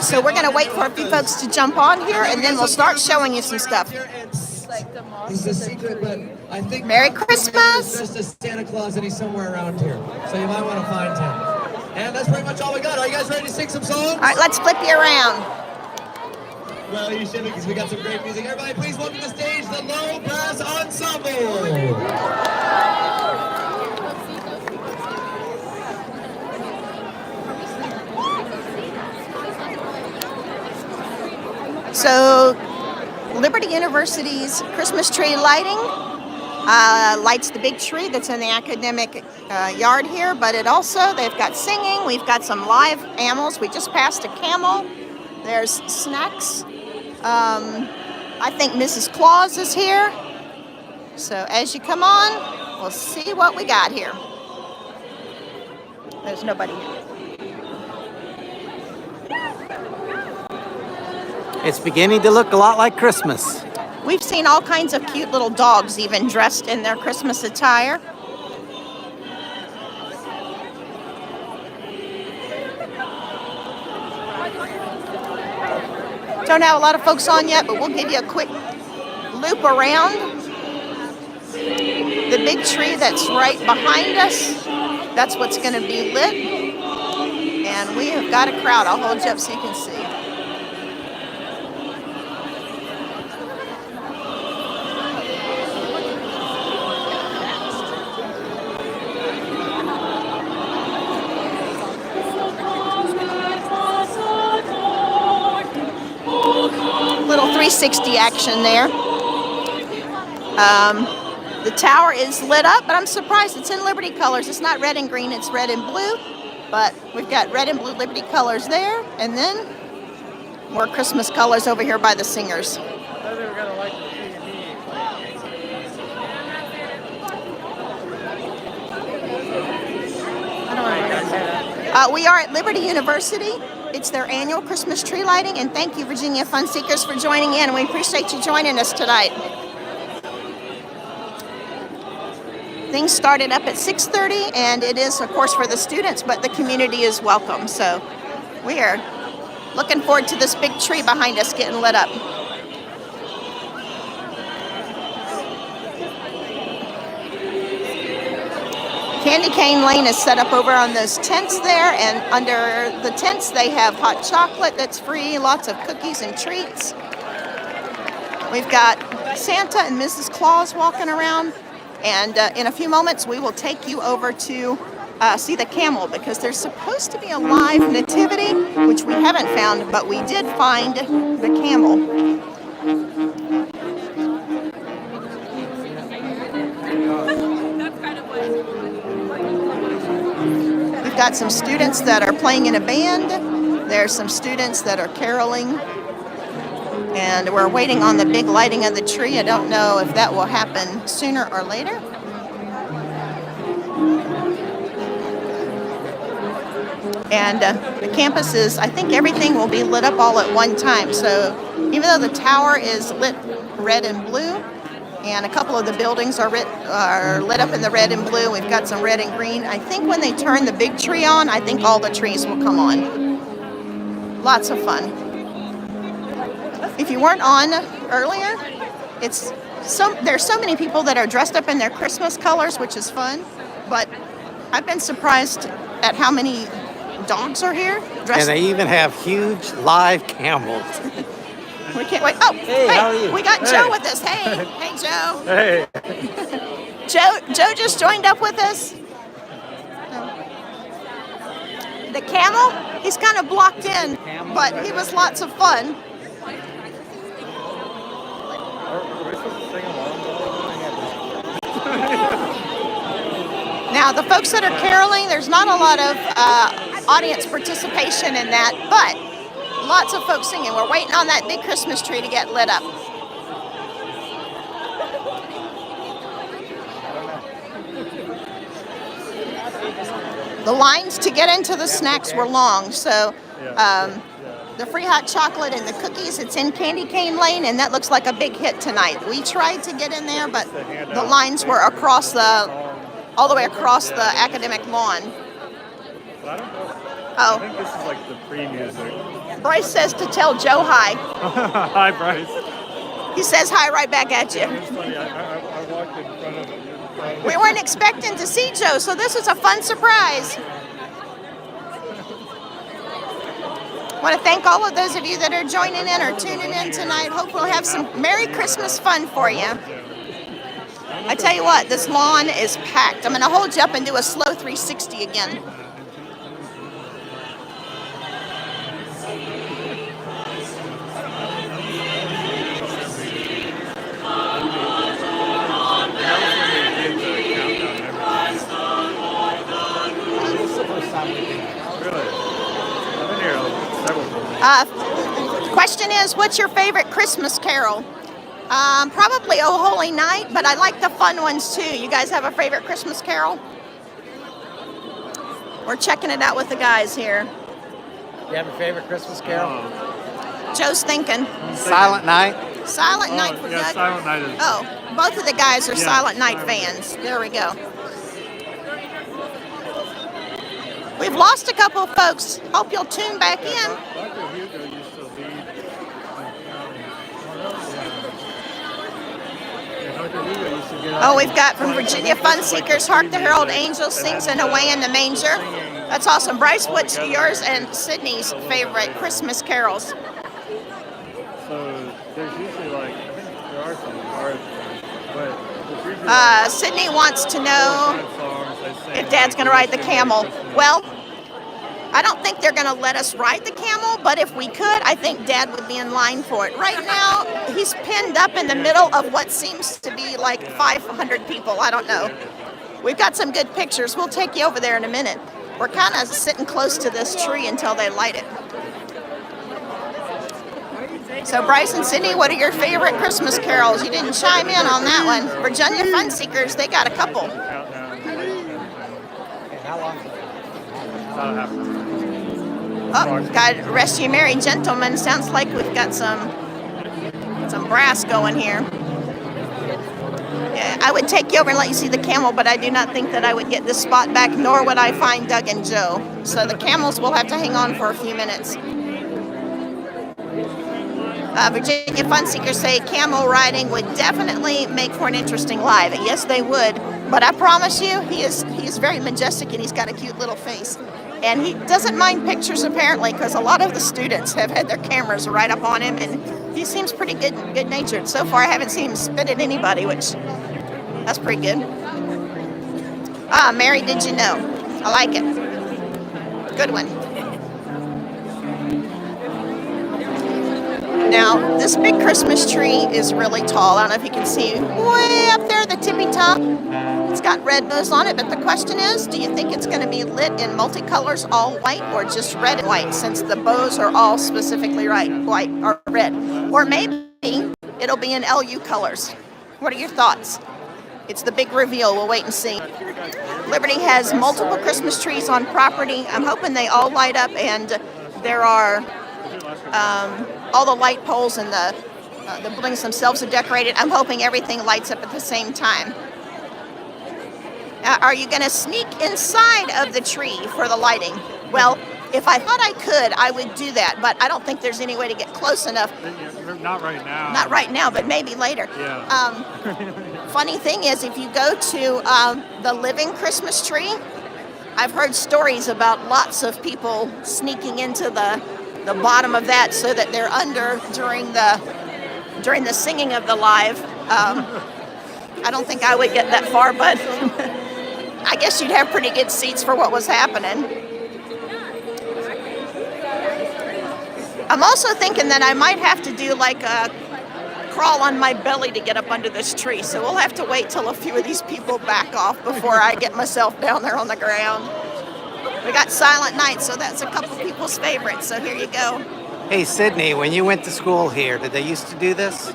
So we're going to wait for a few folks to jump on here, and then we'll start showing you some stuff. He's a secret, but I think Merry Christmas! Just a Santa Claus, and he's somewhere around here, so you might want to find him. And that's pretty much all we got. Are you guys ready to sing some songs? All right, let's flip you around. Well, you should, because we got some great music. Everybody, please welcome to the stage the Low Brass Ensemble. So, Liberty University's Christmas tree lighting lights the big tree that's in the academic yard here, but it also, they've got singing, we've got some live animals. We just passed a camel. There's snacks. I think Mrs. Claus is here. So as you come on, we'll see what we got here. There's nobody here. It's beginning to look a lot like Christmas. We've seen all kinds of cute little dogs even dressed in their Christmas attire. Don't have a lot of folks on yet, but we'll give you a quick loop around the big tree that's right behind us. That's what's going to be lit. And we have got a crowd. I'll hold you up so you can see. Little 360 action there. The tower is lit up, but I'm surprised it's in Liberty colors. It's not red and green, it's red and blue. But we've got red and blue Liberty colors there, and then more Christmas colors over here by the singers. We are at Liberty University. It's their annual Christmas tree lighting, and thank you, Virginia Fun Seekers, for joining in. We appreciate you joining us tonight. Things started up at 6:30, and it is, of course, for the students, but the community is welcome. So we are looking forward to this big tree behind us getting lit up. Candy Cane Lane is set up over on those tents there, and under the tents they have hot chocolate that's free, lots of cookies and treats. We've got Santa and Mrs. Claus walking around, and in a few moments we will take you over to see the camel, because there's supposed to be a live nativity, which we haven't found, but we did find the camel. We've got some students that are playing in a band. There's some students that are caroling. And we're waiting on the big lighting of the tree. I don't know if that will happen sooner or later. And the campus is, I think everything will be lit up all at one time. So even though the tower is lit red and blue, and a couple of the buildings are lit up in the red and blue, we've got some red and green. I think when they turn the big tree on, I think all the trees will come on. Lots of fun. If you weren't on earlier, there's so many people that are dressed up in their Christmas colors, which is fun. But I've been surprised at how many dogs are here. And they even have huge live camels. We can't wait. Oh, hey, how are you? We got Joe with us. Hey, hey, Joe. Hey. Joe just joined up with us. The camel, he's kind of blocked in, but he was lots of fun. Now, the folks that are caroling, there's not a lot of audience participation in that, but lots of folks singing. We're waiting on that big Christmas tree to get lit up. The lines to get into the snacks were long, so the free hot chocolate and the cookies, it's in Candy Cane Lane, and that looks like a big hit tonight. We tried to get in there, but the lines were across all the way across the academic lawn. But I don't know. Oh. I think this is like the pre-music. Bryce says to tell Joe hi. Hi, Bryce. He says hi right back at you. It's funny. I walked in front of it. We weren't expecting to see Joe, so this was a fun surprise. I want to thank all of those of you that are joining in or tuning in tonight. Hope we'll have some Merry Christmas fun for you. I tell you what, this lawn is packed. I'm going to hold you up and do a slow 360 again. Question is, what's your favorite Christmas carol? Probably Oh Holy Night, but I like the fun ones too. You guys have a favorite Christmas carol? We're checking it out with the guys here. You have a favorite Christmas carol? Joe's thinking. Silent Night. Silent Night for yeah, Doug? Silent Night is. Oh, both of the guys are Yeah, Silent Night Silent fans. There we go. We've lost a couple of folks. Hope you'll tune back in. Dr. Hugo used to lead. Dr. Hugo used to get up. Oh, we've got from Virginia Fun Seekers, Hark the Herald Angels sings and Away in the Manger. That's awesome. Bryce, what's yours and Sydney's favorite Christmas carols? So there's usually like, I think there are some hard ones, but there's usually Sydney wants to know songs they sing, if Dad's going to ride the camel. Christmas. Well, I don't think they're going to let us ride the camel, but if we could, I think Dad would be in line for it. Right now, he's pinned up in the middle of what seems to be like 500 people. I don't know. We've got some good pictures. We'll take you over there in a minute. We're kind of sitting close to this tree until they light it. So Bryce and Sydney, what are your favorite Christmas carols? You didn't chime in on that one. Virginia Fun Seekers, they got a couple. Countdown. How long? About a half an hour. Oh, God rest you merry gentlemen. Sounds like we've got some brass going here. Yeah, I would take you over and let you see the camel, but I do not think that I would get this spot back, nor would I find Doug and Joe. So the camels will have to hang on for a few minutes. Virginia Fun Seekers say camel riding would definitely make for an interesting live. Yes, they would. But I promise you, he is very majestic and he's got a cute little face. And he doesn't mind pictures apparently, because a lot of the students have had their cameras right up on him, and he seems pretty good-natured. So far, I haven't seen him spit at anybody, which that's pretty good. Mary, did you know? I like it. Good one. Now, this big Christmas tree is really tall. I don't know if you can see way up there, the tippy top. It's got red bows on it, but the question is, do you think it's going to be lit in multicolors, all white, or just red and white, since the bows are all specifically white or red? Or maybe it'll be in LU colors. What are your thoughts? It's the big reveal. We'll wait and see. Liberty has multiple Christmas trees on property. I'm hoping they all light up, and there are all the light poles and the buildings themselves are decorated. I'm hoping everything lights up at the same time. Are you going to sneak inside of the tree for the lighting? Well, if I thought I could, I would do that, but I don't think there's any way to get close enough. Not right now. Not right now, but maybe later. Yeah. Funny thing is, if you go to the living Christmas tree, I've heard stories about lots of people sneaking into the bottom of that so that they're under during the singing of the live. I don't think I would get that far, but I guess you'd have pretty good seats for what was happening. I'm also thinking that I might have to do like a crawl on my belly to get up under this tree, so we'll have to wait till a few of these people back off before I get myself down there on the ground. We got Silent Night, so that's a couple people's favorites, so here you go. Hey, Sydney, when you went to school here, did they used to do this?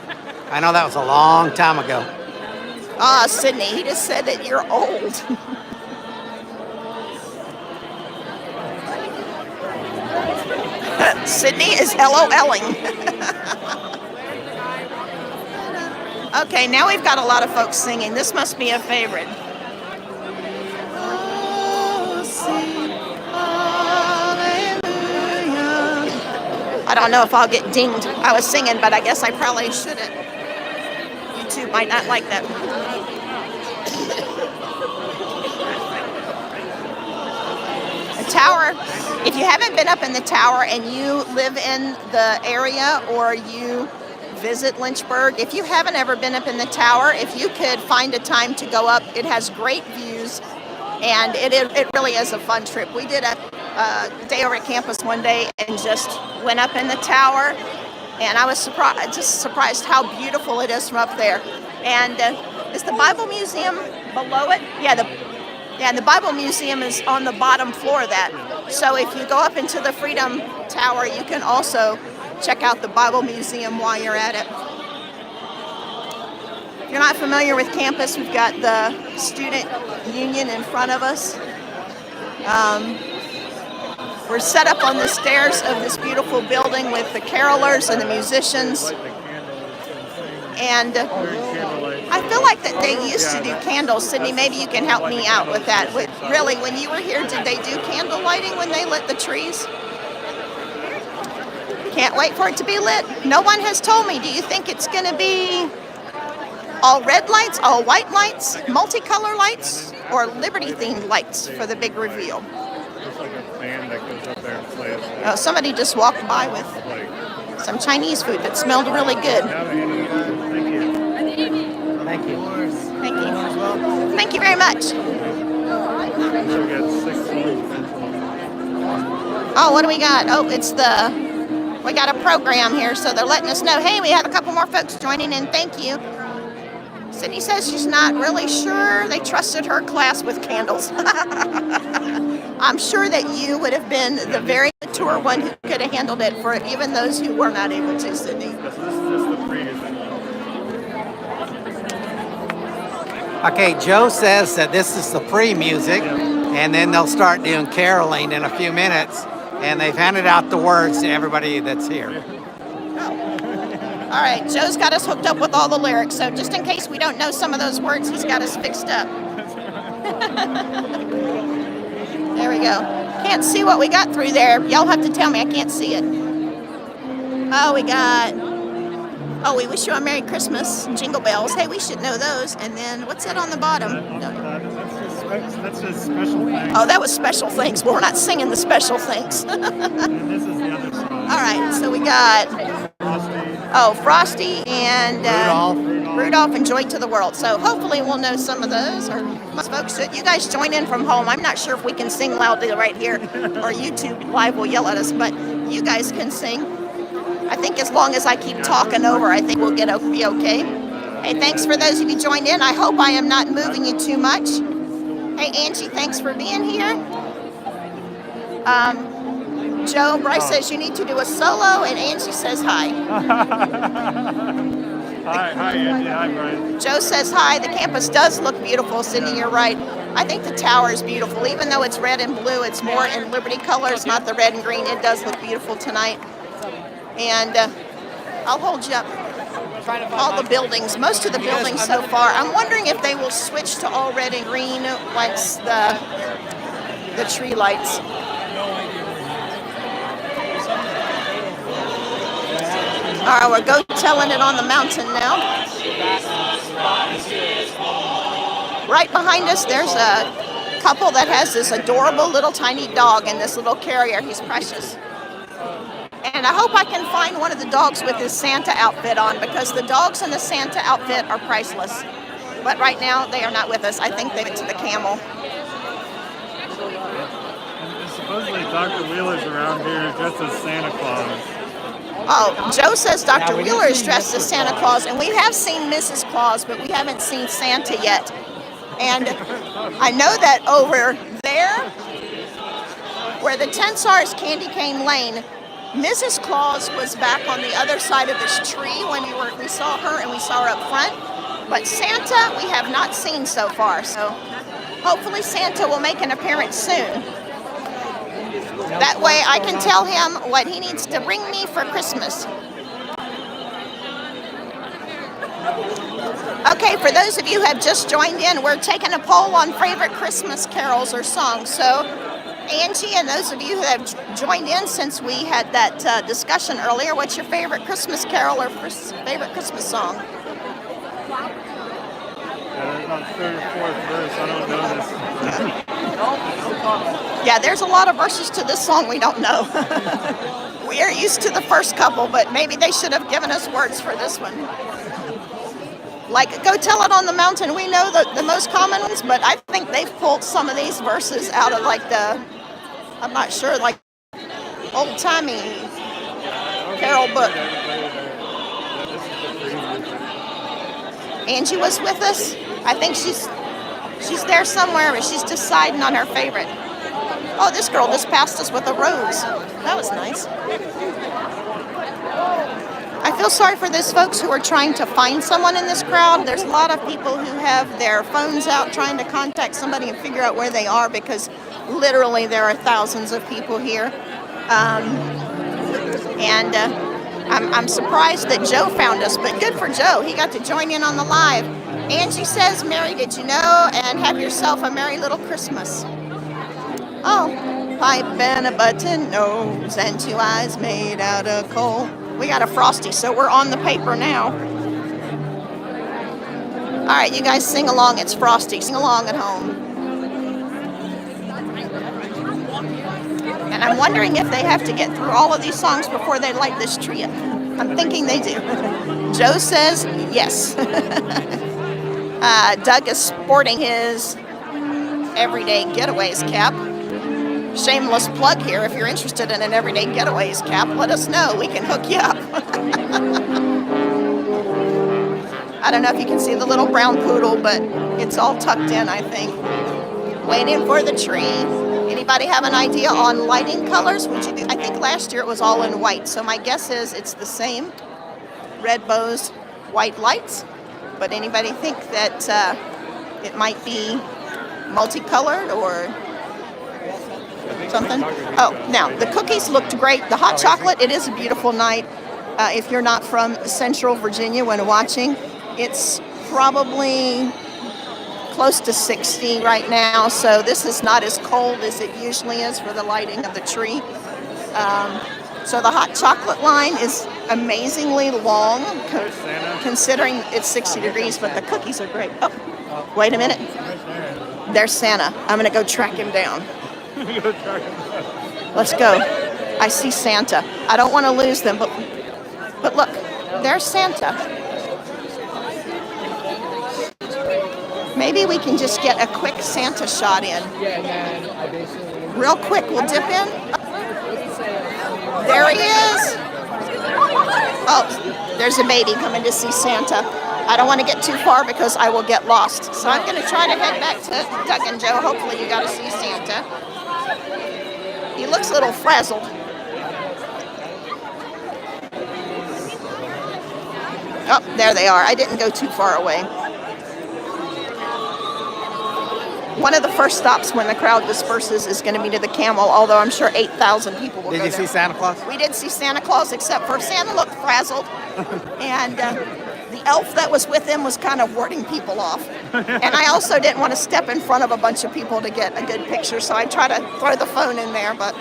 I know that was a long time ago. Sydney, he just said that you're old. Sydney is LOLing. Okay, now we've got a lot of folks singing. This must be a favorite. Oh, sing hallelujah. I don't know if I'll get dinged. I was singing, but I guess I probably shouldn't. YouTube might not like that. The tower, if you haven't been up in the tower and you live in the area or you visit Lynchburg, if you haven't ever been up in the tower, if you could find a time to go up, it has great views, and it really is a fun trip. We did a day over at campus one day and just went up in the tower, and I was surprised how beautiful it is from up there. And is the Bible Museum below it? Yeah, the Bible Museum is on the bottom floor of that. So if you go up into the Freedom Tower, you can also check out the Bible Museum while you're at it. If you're not familiar with campus, we've got the Student Union in front of us. We're set up on the stairs of this beautiful building with the carolers and the musicians. And I feel like that they used to do candles. Sydney, maybe you can help me out with that. Really, when you were here, did they do candle lighting when they lit the trees? Can't wait for it to be lit. No one has told me. Do you think it's going to be all red lights, all white lights, multicolor lights, or Liberty-themed lights for the big reveal? It's like a band that goes up there and plays. Oh, somebody just walked by with some Chinese food that smelled really good. Thank you. Thank you. Thank you. Thank you very much. So we got 6 songs. Oh, what do we got? Oh, we got a program here, so they're letting us know, hey, we have a couple more folks joining in. Thank you. Sydney says she's not really sure. They trusted her class with candles. I'm sure that you would have been the very mature one who could have handled it for even those who were not able to, Sydney. This is the previous thing. Okay, Joe says that this is the pre-music, and then they'll start doing caroling in a few minutes, and they've handed out the words to everybody that's here. All right, Joe's got us hooked up with all the lyrics, so just in case we don't know some of those words, he's got us fixed up. There we go. Can't see what we got through there. Y'all have to tell me. I can't see it. Oh, we wish you a Merry Christmas. Jingle bells. Hey, we should know those. And then what's that on the bottom? That's just special things. Oh, that was special things. Well, we're not singing the special things. And this is the other song. All right, so we got Frosty and Rudolph and Joy to the World. So hopefully we'll know some of those, or most folks should. You guys join in from home. I'm not sure if we can sing loudly right here, or YouTube Live will yell at us, but you guys can sing. I think as long as I keep talking over, I think we'll be okay. Hey, thanks for those of you joined in. I hope I am not moving you too much. Hey, Angie, thanks for being here. Joe, Bryce says you need to do a solo, and Angie says hi. Hi, Angie. Hi, Brian. Joe says hi. The campus does look beautiful, Sydney, you're right. I think the tower is beautiful. Even though it's red and blue, it's more in Liberty colors, not the red and green. It does look beautiful tonight. And I'll hold you up. All the buildings, most of the buildings so far. I'm wondering if they will switch to all red and green once the tree lights. All right, we're go-telling it on the mountain now. Right behind us, there's a couple that has this adorable little tiny dog in this little carrier. He's precious. And I hope I can find one of the dogs with his Santa outfit on, because the dogs in the Santa outfit are priceless. But right now, they are not with us. I think they went to the camel. And supposedly Dr. Wheeler's around here dressed as Santa Claus. Oh, Joe says Dr. Wheeler is dressed as Santa Claus, and we have seen Mrs. Claus, but we haven't seen Santa yet. And I know that over there, where the tents are is Candy Cane Lane, Mrs. Claus was back on the other side of this tree when we saw her, and we saw her up front. But Santa, we have not seen so far, so hopefully Santa will make an appearance soon. That way I can tell him what he needs to bring me for Christmas. Okay, for those of you who have just joined in, we're taking a poll on favorite Christmas carols or songs. So Angie, and those of you who have joined in since we had that discussion earlier, what's your favorite Christmas carol or favorite Christmas song? There's not third or fourth verse. I don't know this. Yeah, there's a lot of verses to this song we don't know. We are used to the first couple, but maybe they should have given us words for this one. Like, Go Tell It on the Mountain, we know the most common ones, but I think they've pulled some of these verses out of like I'm not sure, like old-timey carol book. Angie was with us. I think she's there somewhere, but she's deciding on her favorite. Oh, this girl just passed us with a rose. That was nice. I feel sorry for those folks who are trying to find someone in this crowd. There's a lot of people who have their phones out trying to contact somebody and figure out where they are because literally there are thousands of people here. I'm surprised that Joe found us, but good for Joe. He got to join in on the live. Angie says, Mary, did you know? And have yourself a merry little Christmas. Oh, pipe and a button nose and 2 eyes made out of coal. We got a Frosty, so we're on the paper now. All right, you guys sing along. It's Frosty. Sing along at home. And I'm wondering if they have to get through all of these songs before they light this tree up. I'm thinking they do. Joe says yes. Doug is sporting his Everyday Getaways cap. Shameless plug here. If you're interested in an Everyday Getaways cap, let us know. We can hook you up. I don't know if you can see the little brown poodle, but it's all tucked in, I think. Waiting for the tree. Anybody have an idea on lighting colors? Would you do? I think last year it was all in white, so my guess is it's the same. Red bows, white lights. But anybody think that it might be multicolored or something? Oh, now the cookies looked great. The hot chocolate, it is a beautiful night. If you're not from Central Virginia when watching, it's probably close to 60 right now, so this is not as cold as it usually is for the lighting of the tree. So the hot chocolate line is amazingly long, considering it's 60 degrees, but the cookies are great. Oh, wait a minute. There's Santa. I'm going to go track him down. Let's go. I see Santa. I don't want to lose them, but look, there's Santa. Maybe we can just get a quick Santa shot in. Real quick, we'll dip in. There he is. Oh, there's a baby coming to see Santa. I don't want to get too far because I will get lost. So I'm going to try to head back to Doug and Joe. Hopefully you got to see Santa. He looks a little frazzled. Oh, there they are. I didn't go too far away. One of the first stops when the crowd disperses is going to be to the Camel, although I'm sure 8,000 people will go there. Did you see Santa Claus? We did see Santa Claus, except for Santa looked frazzled. And the elf that was with him was kind of warding people off. And I also didn't want to step in front of a bunch of people to get a good picture, so I tried to throw the phone in there. But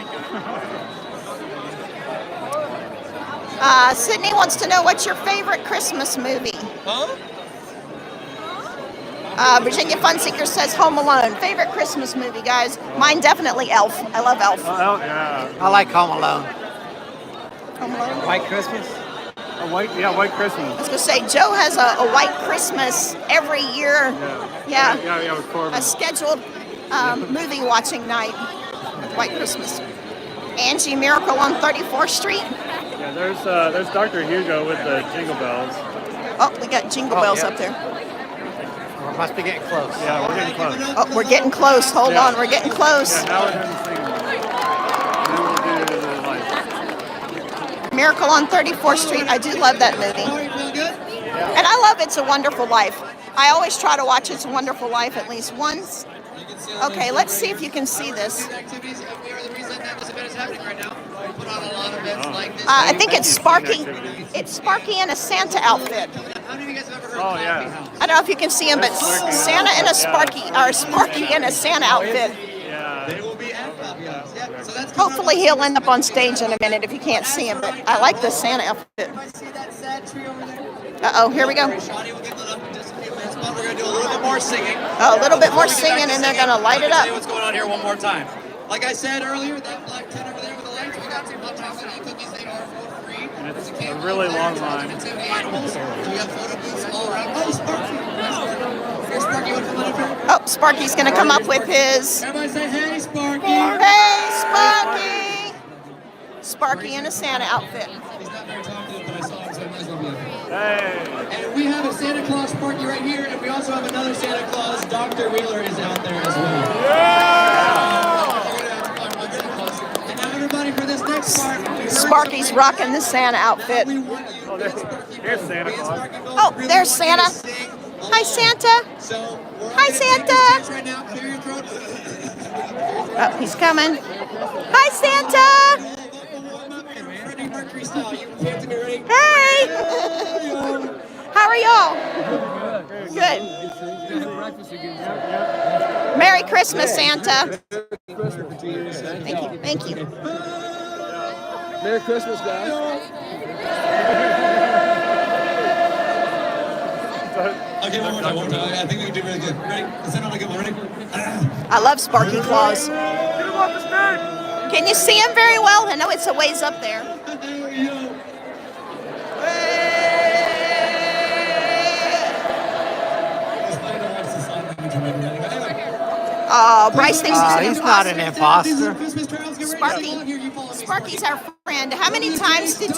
Sydney wants to know, what's your favorite Christmas movie? Huh? Virginia Funseeker says Home Alone. Favorite Christmas movie, guys? Mine definitely Elf. I love Elf. Oh, yeah. I like Home Alone. Home Alone. White Christmas? White Christmas. I was going to say, Joe has a white Christmas every year. Yeah. With Corbin. A scheduled movie watching night. White Christmas. Angie, Miracle on 34th Street. Yeah, there's Dr. Hugo with the Jingle Bells. Oh, we got Jingle Bells up there. We must be getting close. Yeah, we're getting close. Oh, we're getting close. Hold on, we're getting close. Yeah, now we're doing the singing. Then we'll do the lights. Miracle on 34th Street. I do love that movie. And I love It's a Wonderful Life. I always try to watch It's a Wonderful Life at least once. Okay, let's see if you can see this. I think it's Sparky. It's Sparky in a Santa outfit. Oh, yeah. I don't know if you can see him, but Santa in a Sparky in a Santa outfit. Yeah. They will be at So that's Hopefully he'll end up on stage in a minute if you can't see him, but I like the Santa outfit. Everybody see that sad tree over there? Uh-oh, here we go. Shawty will get lit up in just a few minutes, but we're going to do a little bit more singing. Oh, a little bit more Before we get back singing, and they're singing, gonna light let it me tell you up. what's going on here one more time. Like I said earlier, that black tent over there with the lights, we got some hot chocolate and cookies. They are for free. And it's There's a camel really over there, long there's line. activity animals. We got photo booths all around. Oh, Sparky! Here's Sparky. You want to come on up here? Oh, Sparky's gonna come up with his. Everybody say, hey, Sparky! Hey, Sparky! Sparky in a Santa outfit. He's not very talkative, but I saw him, so I might as well be up here. Hey! And we have a Santa Claus Sparky right here, and we also have another Santa Claus. Dr. Wheeler is out there as well. And now everybody for this next part. Sparky's rocking the Santa outfit. Oh, there's Santa Claus. Oh, there's Santa. Hi, Santa. Hi, Santa. Right now, clear your throat. Oh, he's coming. Hi, Santa. Freddie Mercury style. You have to be ready. Hey. How are y'all? Good. Merry Christmas, Santa. Thank you. Thank you. Merry Christmas, guys. Okay, one more time. I think we can do really good. Ready? Let's end on a good one. Ready? I love Sparky Claus. Can you see him very well? I know it's a ways up there. Bryce thinks he's an He's not an imposter. imposter. Sparky's our friend. How many times did...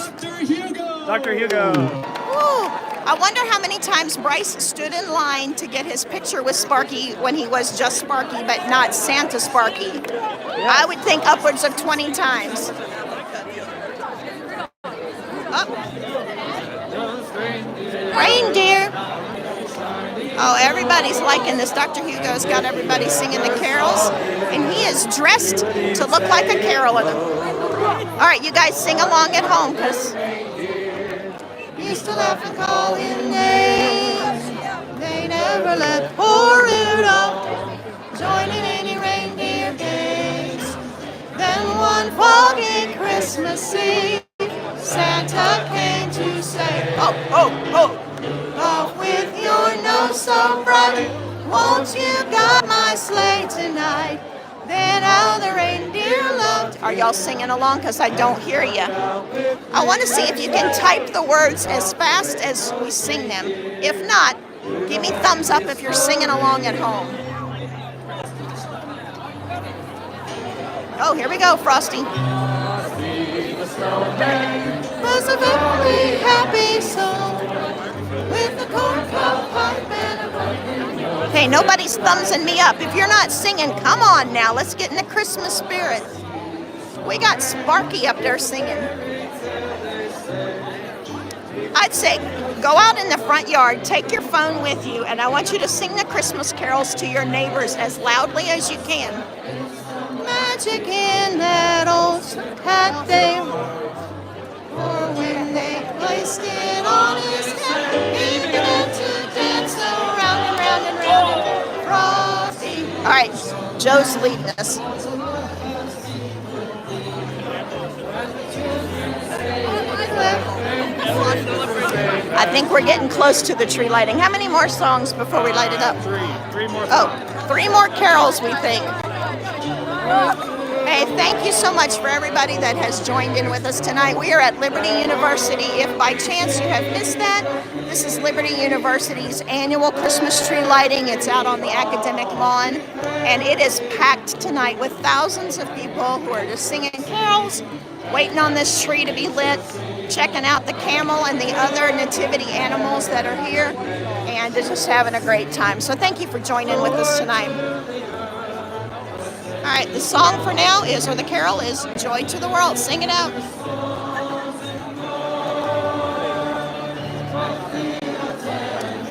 Dr. Hugo. Ooh, I wonder how many times Bryce stood in line to get his picture with Sparky when he was just Sparky, but not Santa Sparky. I would think upwards of 20 times. Reindeer. Oh, everybody's liking this. Dr. Hugo's got everybody singing the carols, and he is dressed to look like a caroler. All right, you guys sing along at home, because used to laugh and call in names. They never let poor Rudolph join in any reindeer games. Then one foggy Christmas Eve, Santa came to say, "Oh, oh, oh, off with your nose so bright, won't you guide my sleigh tonight?" Then how the reindeer loved. Are y'all singing along? Because I don't hear you. I want to see if you can type the words as fast as we sing them. If not, give me thumbs up if you're singing along at home. Oh, here we go, Frosty. Was a very happy soul with a corncob pipe and a broken. Okay, nobody's thumbsing me up. If you're not singing, come on now. Let's get in the Christmas spirit. We got Sparky up there singing. I'd say go out in the front yard, take your phone with you, and I want you to sing the Christmas carols to your neighbors as loudly as you can. Magic in that old hat they wore when they placed it on his head. He began to dance around and round and round and Frosty. All right, Joe's leading us. I think we're getting close to the tree lighting. How many more songs before we light it up? Three more. Oh, 3 more carols, we think. Hey, thank you so much for everybody that has joined in with us tonight. We are at Liberty University. If by chance you have missed that, this is Liberty University's annual Christmas tree lighting. It's out on the academic lawn, and it is packed tonight with thousands of people who are just singing carols, waiting on this tree to be lit, checking out the camel and the other nativity animals that are here, and just having a great time. So thank you for joining with us tonight. All right, the song for now is, or the carol is, Joy to the World. Sing it out.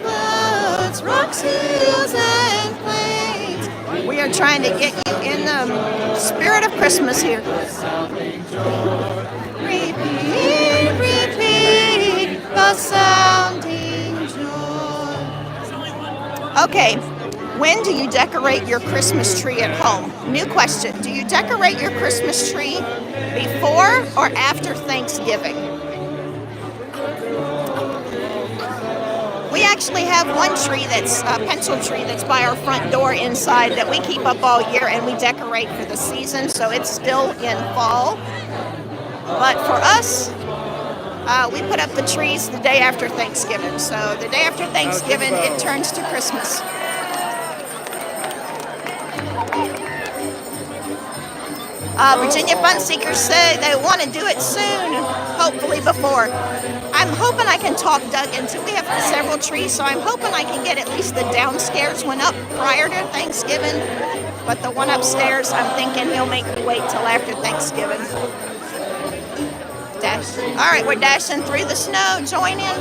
Floods, rocks, hills, and plains. We are trying to get you in the spirit of Christmas here. Repeat, repeat the sounding joy. Okay, When do you decorate your Christmas tree at home? New question. Do you decorate your Christmas tree before or after Thanksgiving? We actually have one tree that's a pencil tree that's by our front door inside that we keep up all year and we decorate for the season, so it's still in fall. But for us, we put up the trees the day after Thanksgiving. So the day after Thanksgiving, it turns to Christmas. Virginia Fun Seekers say they want to do it soon, hopefully before. I'm hoping I can talk Doug into, we have several trees, so I'm hoping I can get at least the downstairs one up prior to Thanksgiving. But the one upstairs, I'm thinking he'll make me wait till after Thanksgiving. Dash. All right, we're dashing through the snow. Join in.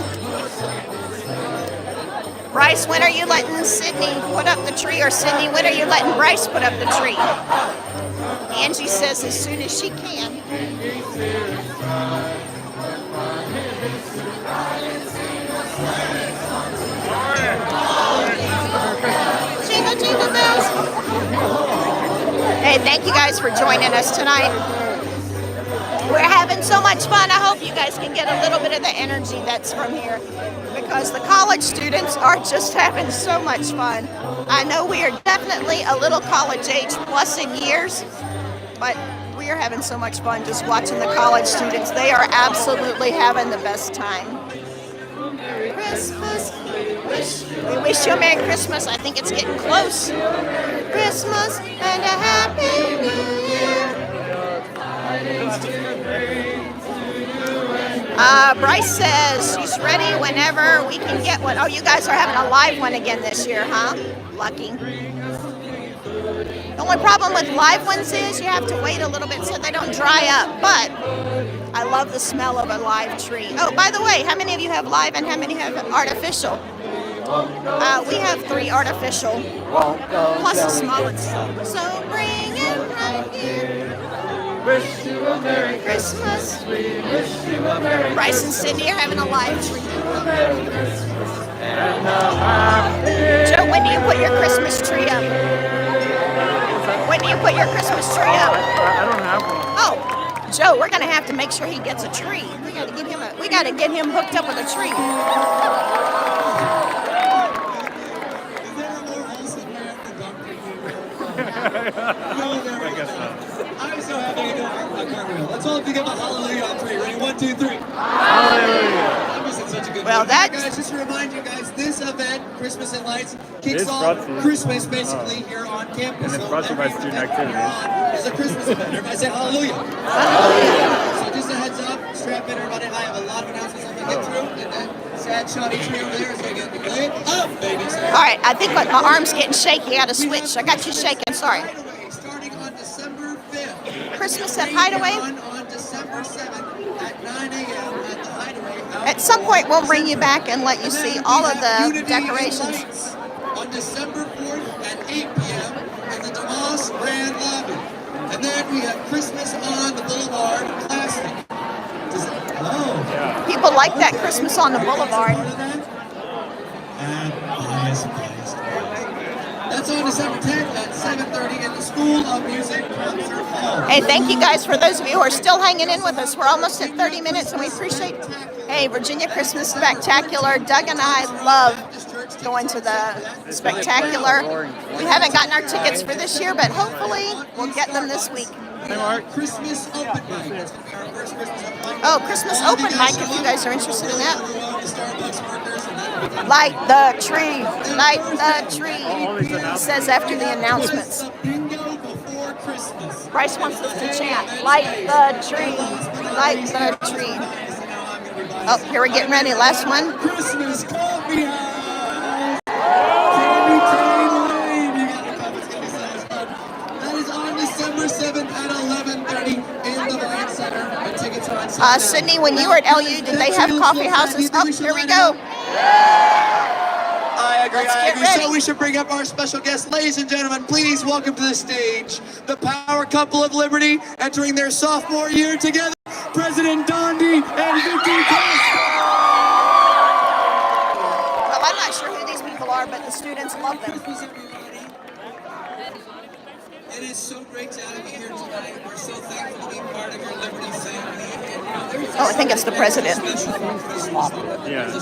Bryce, when are you letting Sydney put up the tree? Or Sydney, when are you letting Bryce put up the tree? Angie says as soon as she can. Jingle, jingle bells. Hey, thank you guys for joining us tonight. We're having so much fun. I hope you guys can get a little bit of the energy that's from here, because the college students are just having so much fun. I know we are definitely a little college age plus in years, but we are having so much fun just watching the college students. They are absolutely having the best time. Christmas, we wish you a Merry Christmas. I think it's getting close. Christmas and a Happy New Year. Bryce says she's ready whenever we can get one. Oh, you guys are having a live one again this year, huh? Lucky. The only problem with live ones is you have to wait a little bit so they don't dry up, but I love the smell of a live tree. Oh, by the way, how many of you have live and how many have artificial? We have 3 artificial, plus a small one. So bring it right here. Wish you a Merry Christmas. We wish you a Merry Bryce and Sydney are having a live tree. and a happy. Joe, when do you put your Christmas tree up? When do you put your Christmas tree up? I don't have one. Oh, Joe, we're gonna have to make sure he gets a tree. We gotta get him hooked up with a tree. I guess not. I'm so happy to do a cartwheel. Let's all give a hallelujah on 3. Ready? 1, 2, 3. Hallelujah. I'm just in such a good Well, mood. that's- Guys, just to remind you guys, this event, Christmas and Lights, kicks It's off brought to you. Christmas basically here on campus. And it's brought to you by student activities. It's a Christmas event. Everybody say hallelujah. So just a heads up, strap in everybody. I have a lot of announcements I'm going to get through. And that sad shoddy tree over there is going to get lit up, baby. All right, I think my arm's getting shaky. I gotta switch. I got you shaking. Sorry. Starting on December 5th. Christmas at Hideaway. On December 7th at 9 a.m. at the Hideaway. At some point, we'll bring you back and let you see all of the decorations. On December 4th at 8 p.m. in the DeMoss Grand Lobby. And then we have Christmas on the Boulevard Classic. People like that Christmas on the Boulevard. That's on December 10th at 7:30 in the School of Music Concert Hall. Hey, thank you guys for those of you who are still hanging in with us. We're almost at 30 minutes and we appreciate it. Hey, Virginia Christmas Spectacular. Doug and I love going to the Spectacular. We haven't gotten our tickets for this year, but hopefully we'll get them this week. Christmas open mic. That's going to be our first Christmas open mic. Oh, Christmas open mic if you guys are interested in that. Light the tree, light the tree, he says after the announcements. Bingo before Christmas. Bryce wants us to chant, light the tree, light the tree. Oh, here we're getting ready. Last one. Christmas coffee house. Candy Cane Lane. You gotta come. It's gonna be so much fun. That is on December 7th at 11:30 in the Light Center. The tickets are on sale. Sydney, when you were at LU, did they have coffee houses? Oh, here we go. I agree. Let's I get agree. ready. So we should bring up our special guest, ladies and gentlemen. Please welcome to the stage the power couple of Liberty, entering their sophomore year together. President Dondi and Vicky Costa. Well, I'm not sure who these people are, but the students love them. think it's the president. Yeah.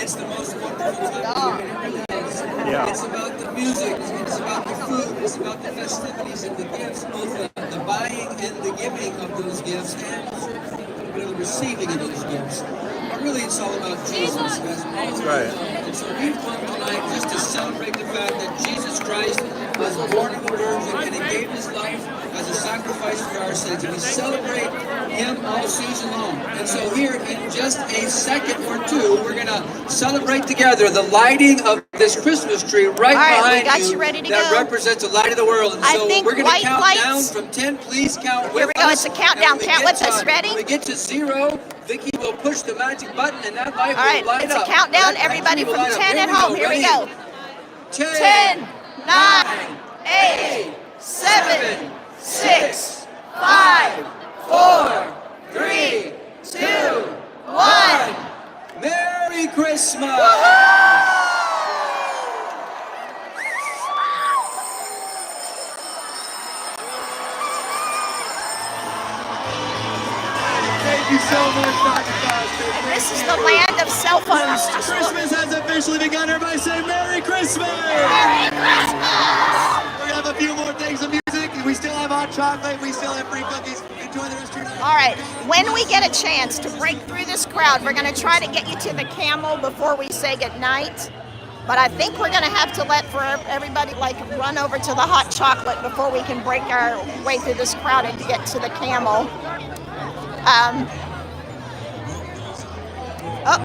It's the most wonderful time of year, it really is. Yeah. It's about the music, it's about the food, it's about the festivities and the gifts, both the buying and the giving of those gifts, and the receiving of those gifts. But really, it's all about Jesus. That's right. And so we've come tonight just to celebrate the fact that Jesus Christ was born of a virgin and he gave his life as a sacrifice for our sins. And we celebrate him all season long. And so here, in just a second or two, we're going to celebrate together the lighting of this Christmas tree right we behind got you ready to that go. represents the light of the world. And I so think we're going to white count lights- down from 10. Please count with Here we go. us. It's a countdown. And when we Count get with us. to- Ready? When we get to 0, Vicky will push the magic button and that light All right, will light it's up. a countdown. That Everybody tree from will light up. 10 at home. Here we go. 10, 9, 8, 7, 6, 5, 4, 3, 2, 1. Merry Christmas! Thank you so much, Dr. Foster. This is the land of cell phones. Christmas has officially begun. Everybody say Merry Christmas! Merry Christmas! We're gonna have a few more things of music. We still have hot chocolate. We still have free cookies. Enjoy the rest of your night. All right, when we get a chance to break through this crowd, we're going to try to get you to the camel before we say goodnight. But I think we're going to have to let everybody run over to the hot chocolate before we can break our way through this crowd and get to the camel.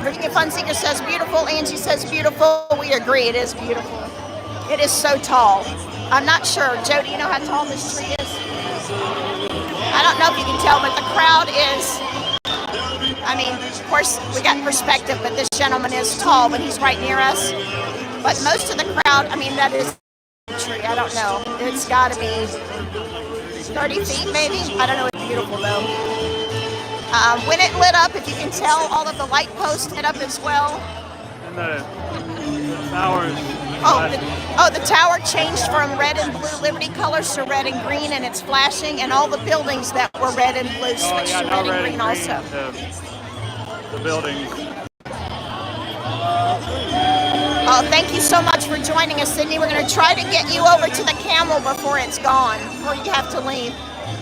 Virginia Funseeker says beautiful. Angie says beautiful. We agree, it is beautiful. It is so tall. I'm not sure. Joe, do you know how tall this tree is? I don't know if you can tell, but the crowd is, I mean, of course, we got perspective, but this gentleman is tall, but he's right near us. But most of the crowd, I mean, that is a tree. I don't know. It's got to be 30 feet, maybe. I don't know. It's beautiful, though. When it lit up, if you can tell, all of the light posts lit up as well. And the towers. The tower changed from red and blue Liberty colors to red and green, and it's flashing, and all the buildings that were red and blue switched to red and green also. The buildings. Thank you so much for joining us, Sydney. We're going to try to get you over to the camel before it's gone, before you have to leave.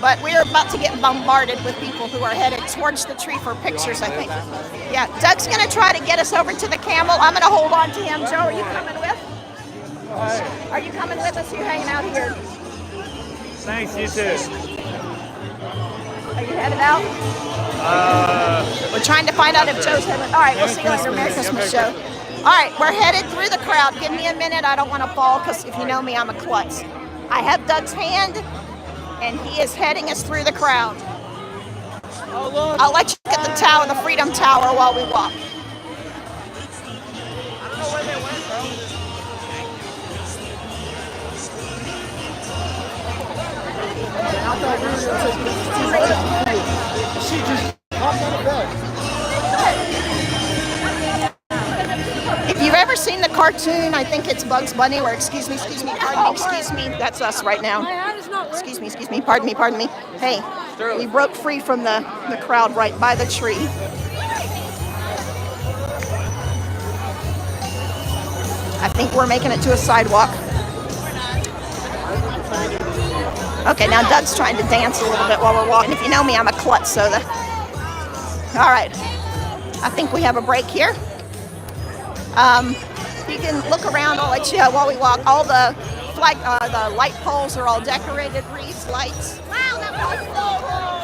But we're about to get bombarded with people who are headed towards the tree for pictures, I think. Yeah, Doug's going to try to get us over to the camel. I'm going to hold on to him. Joe, are you coming with? Are you coming with us? Or are you hanging out here? Thanks, you too. Are you headed out? We're trying to find out if Joe's headed. All right, we'll see you later. Merry Christmas, Joe. All right, we're headed through the crowd. Give me a minute. I don't want to fall because if you know me, I'm a klutz. I have Doug's hand, and he is heading us through the crowd. I'll let you get the tower, the Freedom Tower, while we walk. I don't know where they went, bro. She just hopped on the bed. If you've ever seen the cartoon, I think it's Bugs Bunny, or excuse me, that's us right now. Excuse me, pardon me. Hey, we broke free from the crowd right by the tree. I think we're making it to a sidewalk. Okay, now Doug's trying to dance a little bit while we're walking. If you know me, I'm a klutz, so all right. I think we have a break here. You can look around. I'll let you while we walk. All the the light poles are all decorated, wreaths, lights. Wow, that was so cool.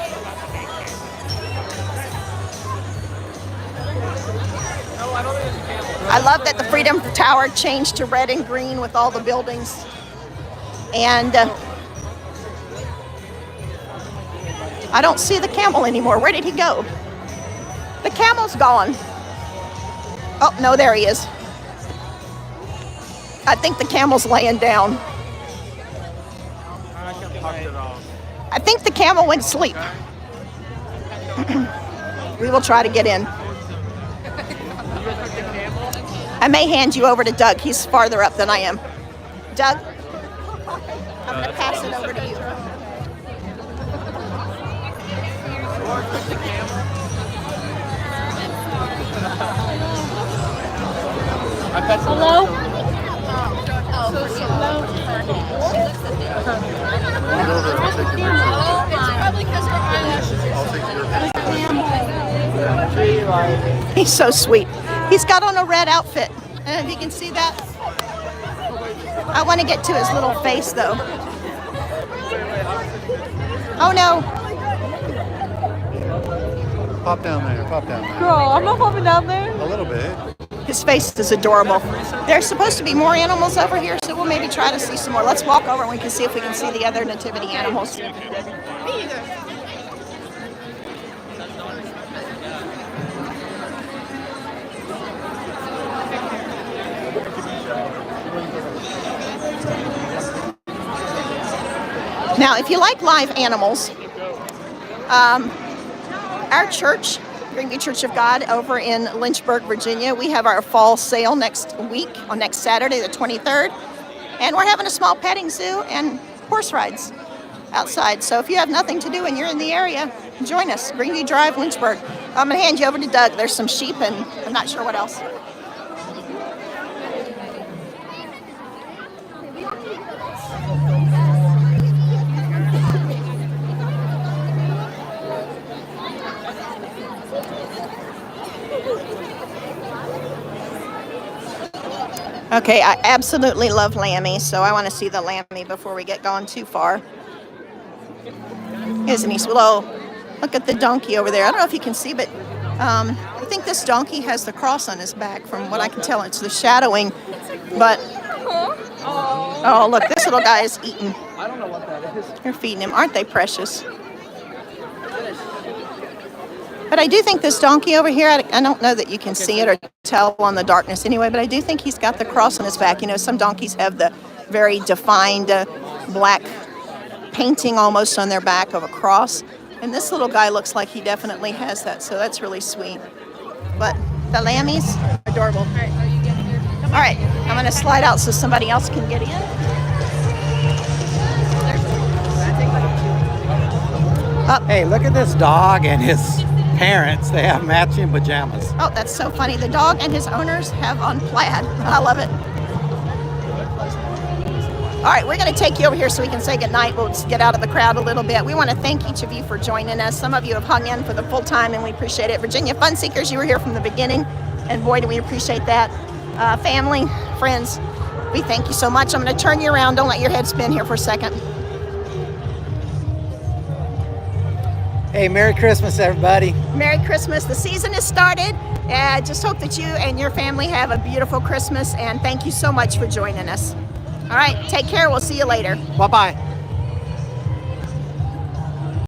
I love that the Freedom Tower changed to red and green with all the buildings. And I don't see the camel anymore. Where did he go? The camel's gone. Oh, no, there he is. I think the camel's laying down. I think the camel went to sleep. We will try to get in. I may hand you over to Doug. He's farther up than I am. Doug, I'm going to pass it over to you. Hello? Come over, I'll take your picture. He's so sweet. He's got on a red outfit. And if you can see that, I want to get to his little face though. Oh no. Pop down there, pop down there. Girl, I'm not popping down there. A little bit. His face is adorable. There's supposed to be more animals over here, so we'll maybe try to see some more. Let's walk over and we can see if we can see the other nativity animals. Now, if you like live animals, our church, Greenview Church of God over in Lynchburg, Virginia, we have our fall sale next week, on next Saturday, the 23rd. And we're having a small petting zoo and horse rides outside. So if you have nothing to do and you're in the area, join us, Greenview Drive, Lynchburg. I'm going to hand you over to Doug. There's some sheep and I'm not sure what else. Okay, I absolutely love Lammy, so I want to see the Lammy before we get going too far. Isn't he slow? Look at the donkey over there. I don't know if you can see, but I think this donkey has the cross on his back. From what I can tell, it's the shadowing. But, oh, look, this little guy is eating. I don't know what that is. They're feeding him. Aren't they precious? But I do think this donkey over here, I don't know that you can see it or tell on the darkness anyway, but I do think he's got the cross on his back. You know, some donkeys have the very defined black painting almost on their back of a cross. And this little guy looks like he definitely has that, so that's really sweet. But the lammies, adorable. All right, I'm going to slide out so somebody else can get in. Up. Hey, look at this dog and his parents. They have matching pajamas. Oh, that's so funny. The dog and his owners have on plaid. I love it. All right, we're going to take you over here so we can say goodnight. We'll just get out of the crowd a little bit. We want to thank each of you for joining us. Some of you have hung in for the full time, and we appreciate it. Virginia Fun Seekers, you were here from the beginning, and boy, do we appreciate that. Family, friends, we thank you so much. I'm going to turn you around. Don't let your head spin here for a second. Hey, Merry Christmas, everybody. Merry Christmas. The season has started. I just hope that you and your family have a beautiful Christmas, and thank you so much for joining us. All right, take care. We'll see you later. Bye-bye.